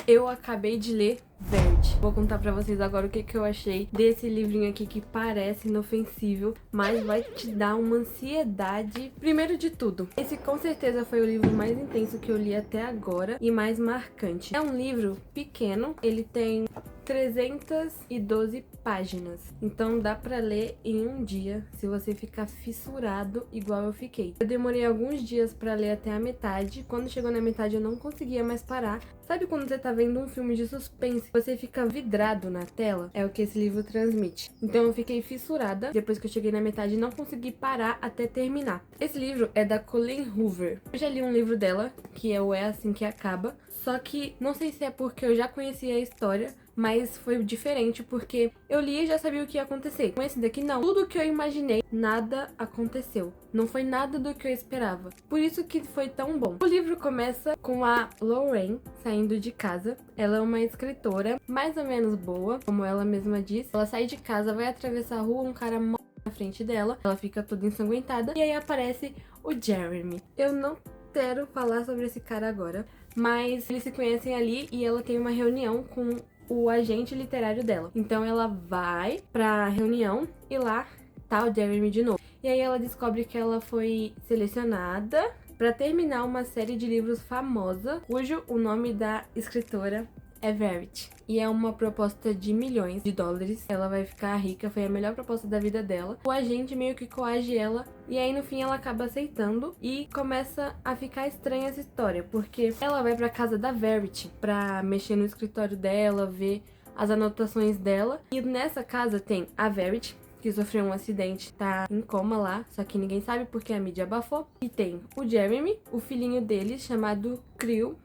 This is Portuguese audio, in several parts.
Eu acabei de ler Verde. Vou contar pra vocês agora o que eu achei desse livrinho aqui que parece inofensível, mas vai te dar uma ansiedade. Primeiro de tudo, esse com certeza foi o livro mais intenso que eu li até agora e mais marcante. É um livro pequeno, ele tem 312 páginas. Então dá pra ler em um dia, se você ficar fissurado igual eu fiquei. Eu demorei alguns dias pra ler até a metade. Quando chegou na metade eu não conseguia mais parar. Sabe quando você tá vendo um filme de suspense, você fica vidrado na tela? É o que esse livro transmite. Então eu fiquei fissurada. Depois que eu cheguei na metade, não consegui parar até terminar. Esse livro é da Colleen Hoover. Eu já li um livro dela, que é o É Assim Que Acaba. Só que não sei se é porque eu já conhecia a história, mas foi diferente porque eu li e já sabia o que ia acontecer. Com esse daqui não. Tudo que eu imaginei, nada aconteceu. Não foi nada do que eu esperava. Por isso que foi tão bom. O livro começa com a Lorraine saindo de casa. Ela é uma escritora mais ou menos boa, como ela mesma diz. Ela sai de casa, vai atravessar a rua, um cara morre na frente dela. Ela fica toda ensanguentada. E aí aparece o Jeremy. Eu não quero falar sobre esse cara agora, mas eles se conhecem ali e ela tem uma reunião com o agente literário dela. Então ela vai pra reunião e lá tá o Jeremy de novo. E aí ela descobre que ela foi selecionada pra terminar uma série de livros famosa, cujo o nome da escritora é Verity. E é uma proposta de milhões de dólares. Ela vai ficar rica, foi a melhor proposta da vida dela. O agente meio que coage ela, e aí no fim ela acaba aceitando. E começa a ficar estranha essa história, porque ela vai pra casa da Verity pra mexer no escritório dela, ver as anotações dela. E nessa casa tem a Verity, que sofreu um acidente, tá em coma lá, só que ninguém sabe porque a mídia abafou. E tem o Jeremy, o filhinho dele, chamado Crew,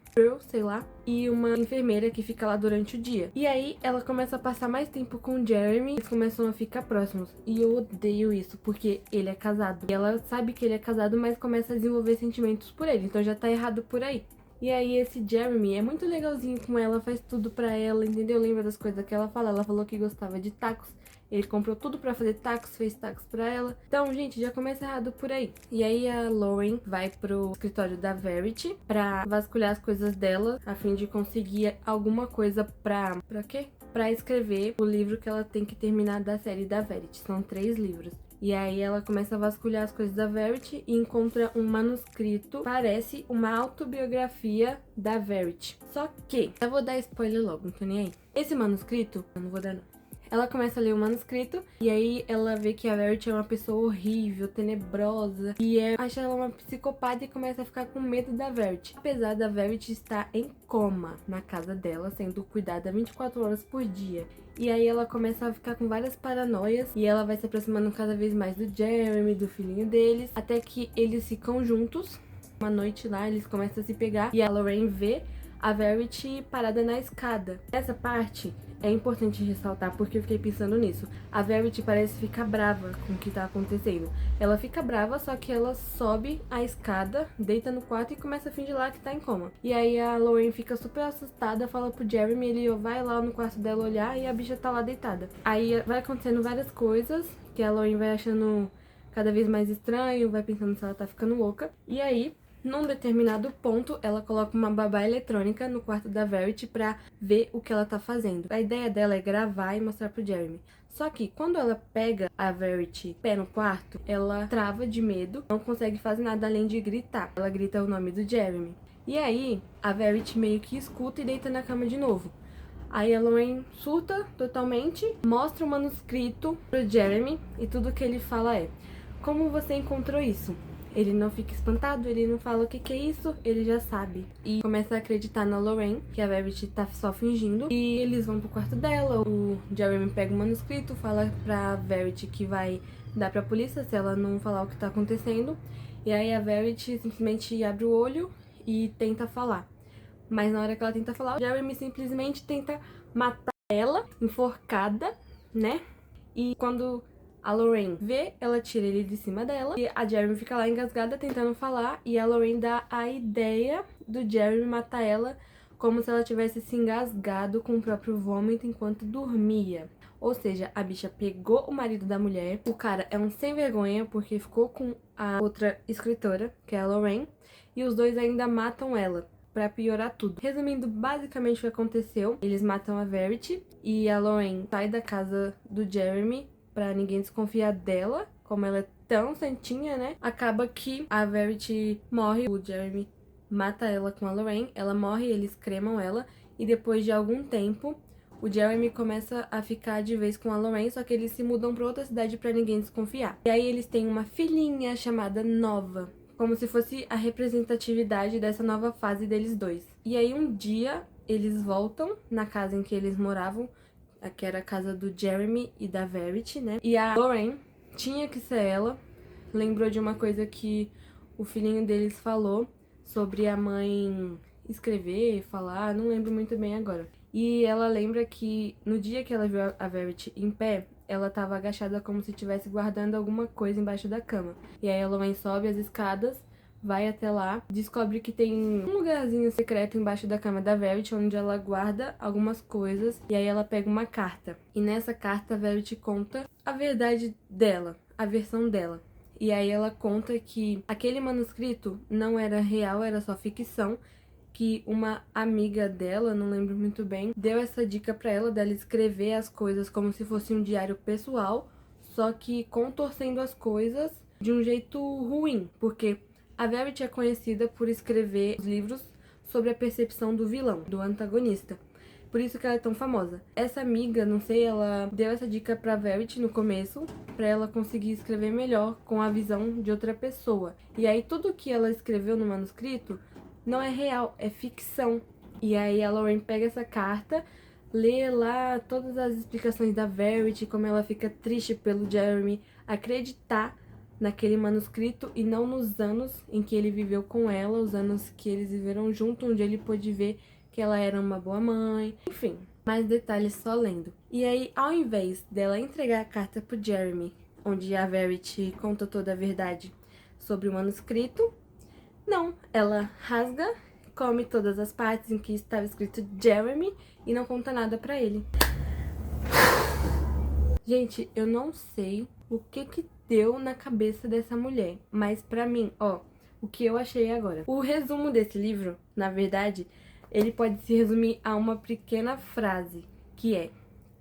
sei lá, e uma enfermeira que fica lá durante o dia. E aí ela começa a passar mais tempo com o Jeremy, eles começam a ficar próximos. E eu odeio isso, porque ele é casado. E ela sabe que ele é casado, mas começa a desenvolver sentimentos por ele, então já tá errado por aí. E aí esse Jeremy é muito legalzinho com ela, faz tudo pra ela, entendeu? Lembra das coisas que ela fala? Ela falou que gostava de tacos. Ele comprou tudo pra fazer tacos, fez tacos pra ela. Então, gente, já começa errado por aí. E aí a Lauren vai pro escritório da Verity pra vasculhar as coisas dela, a fim de conseguir alguma coisa pra... Pra quê? Pra escrever o livro que ela tem que terminar da série da Verity. São 3 livros. E aí ela começa a vasculhar as coisas da Verity e encontra um manuscrito, parece uma autobiografia da Verity. Só que, eu vou dar spoiler logo, não tô nem aí. Esse manuscrito, eu não vou dar não. Ela começa a ler o manuscrito e aí ela vê que a Verity é uma pessoa horrível, tenebrosa e acha ela uma psicopata e começa a ficar com medo da Verity. Apesar da Verity estar em coma na casa dela, sendo cuidada 24 horas por dia. E aí ela começa a ficar com várias paranoias e ela vai se aproximando cada vez mais do Jeremy, do filhinho deles, até que eles ficam juntos. Uma noite lá eles começam a se pegar e a Lorraine vê a Verity parada na escada. Essa parte é importante ressaltar porque eu fiquei pensando nisso. A Verity parece ficar brava com o que tá acontecendo. Ela fica brava, só que ela sobe a escada, deita no quarto e começa a fingir lá que tá em coma. E aí a Lauren fica super assustada, fala pro Jeremy, ele vai lá no quarto dela olhar e a bicha tá lá deitada. Aí vai acontecendo várias coisas que a Lauren vai achando cada vez mais estranho, vai pensando se ela tá ficando louca. E aí, num determinado ponto, ela coloca uma babá eletrônica no quarto da Verity pra ver o que ela tá fazendo. A ideia dela é gravar e mostrar pro Jeremy. Só que quando ela pega a Verity pé no quarto, ela trava de medo, não consegue fazer nada além de gritar. Ela grita o nome do Jeremy. E aí, a Verity meio que escuta e deita na cama de novo. Aí a Lauren surta totalmente, mostra o manuscrito pro Jeremy e tudo que ele fala é: como você encontrou isso? Ele não fica espantado, ele não fala o que é isso, ele já sabe. E começa a acreditar na Lorraine, que a Verity tá só fingindo. E eles vão pro quarto dela, o Jeremy pega o manuscrito, fala pra Verity que vai dar pra polícia se ela não falar o que tá acontecendo. E aí a Verity simplesmente abre o olho e tenta falar. Mas na hora que ela tenta falar, o Jeremy simplesmente tenta matar ela, enforcada, né? E quando a Lorraine vê, ela tira ele de cima dela e a Jeremy fica lá engasgada tentando falar e a Lorraine dá a ideia do Jeremy matar ela como se ela tivesse se engasgado com o próprio vômito enquanto dormia. Ou seja, a bicha pegou o marido da mulher, o cara é um sem vergonha porque ficou com a outra escritora, que é a Lorraine, e os dois ainda matam ela pra piorar tudo. Resumindo basicamente o que aconteceu, eles matam a Verity e a Lorraine sai da casa do Jeremy pra ninguém desconfiar dela, como ela é tão santinha, né? Acaba que a Verity morre, o Jeremy mata ela com a Lorraine, ela morre, eles cremam ela e depois de algum tempo o Jeremy começa a ficar de vez com a Lorraine, só que eles se mudam pra outra cidade pra ninguém desconfiar. E aí eles têm uma filhinha chamada Nova, como se fosse a representatividade dessa nova fase deles dois. E aí um dia eles voltam na casa em que eles moravam, que era a casa do Jeremy e da Verity, né? E a Lorraine, tinha que ser ela, lembrou de uma coisa que o filhinho deles falou sobre a mãe escrever, falar, não lembro muito bem agora. E ela lembra que no dia que ela viu a Verity em pé, ela tava agachada como se estivesse guardando alguma coisa embaixo da cama. E aí a Lorraine sobe as escadas, vai até lá, descobre que tem um lugarzinho secreto embaixo da cama da Verity, onde ela guarda algumas coisas. E aí ela pega uma carta. E nessa carta a Verity conta a verdade dela, a versão dela. E aí ela conta que aquele manuscrito não era real, era só ficção, que uma amiga dela, não lembro muito bem, deu essa dica pra ela dela escrever as coisas como se fosse um diário pessoal, só que contorcendo as coisas de um jeito ruim, porque a Verity é conhecida por escrever livros sobre a percepção do vilão, do antagonista. Por isso que ela é tão famosa. Essa amiga, não sei, ela deu essa dica pra Verity no começo, pra ela conseguir escrever melhor com a visão de outra pessoa. E aí tudo que ela escreveu no manuscrito não é real, é ficção. E aí a Lorraine pega essa carta, lê lá todas as explicações da Verity, como ela fica triste pelo Jeremy acreditar naquele manuscrito e não nos anos em que ele viveu com ela, os anos que eles viveram junto, onde ele pôde ver que ela era uma boa mãe, enfim, mais detalhes só lendo. E aí, ao invés dela entregar a carta pro Jeremy, onde a Verity conta toda a verdade sobre o manuscrito, não, ela rasga, come todas as partes em que estava escrito Jeremy e não conta nada pra ele. Gente, eu não sei o que deu na cabeça dessa mulher, mas pra mim, ó, o que eu achei agora. O resumo desse livro, na verdade, ele pode se resumir a uma pequena frase, que é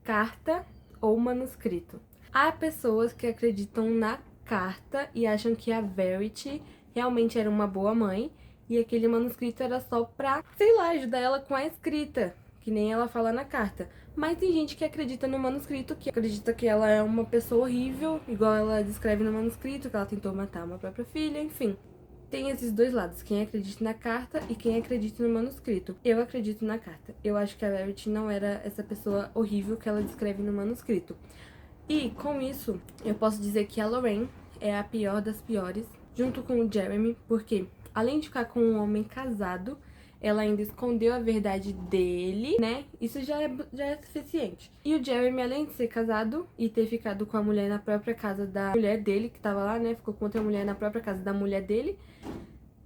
carta ou manuscrito. Há pessoas que acreditam na carta e acham que a Verity realmente era uma boa mãe e aquele manuscrito era só pra, sei lá, ajudar ela com a escrita, que nem ela fala na carta. Mas tem gente que acredita no manuscrito, que acredita que ela é uma pessoa horrível, igual ela descreve no manuscrito, que ela tentou matar uma própria filha, enfim. Tem esses dois lados, quem acredita na carta e quem acredita no manuscrito. Eu acredito na carta. Eu acho que a Verity não era essa pessoa horrível que ela descreve no manuscrito. E com isso, eu posso dizer que a Lorraine é a pior das piores, junto com o Jeremy, porque além de ficar com um homem casado, ela ainda escondeu a verdade dele, né? Isso já é suficiente. E o Jeremy, além de ser casado e ter ficado com a mulher na própria casa da mulher dele, que tava lá, né? Ficou com outra mulher na própria casa da mulher dele.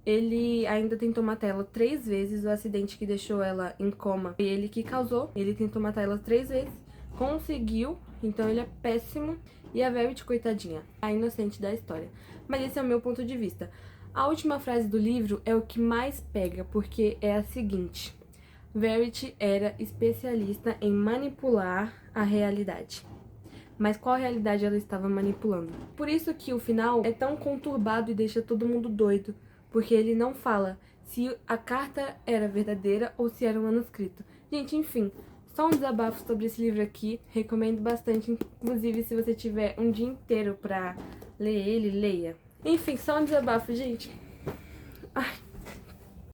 Ele ainda tentou matar ela 3 vezes. O acidente que deixou ela em coma foi ele que causou. Ele tentou matar ela 3 vezes. Conseguiu. Então ele é péssimo. E a Verity, coitadinha, a inocente da história. Mas esse é o meu ponto de vista. A última frase do livro é o que mais pega, porque é a seguinte: Verity era especialista em manipular a realidade. Mas qual realidade ela estava manipulando? Por isso que o final é tão conturbado e deixa todo mundo doido, porque ele não fala se a carta era verdadeira ou se era um manuscrito. Gente, enfim, só um desabafo sobre esse livro aqui, recomendo bastante, inclusive se você tiver um dia inteiro pra ler ele, leia. Enfim, só um desabafo, gente. Ai.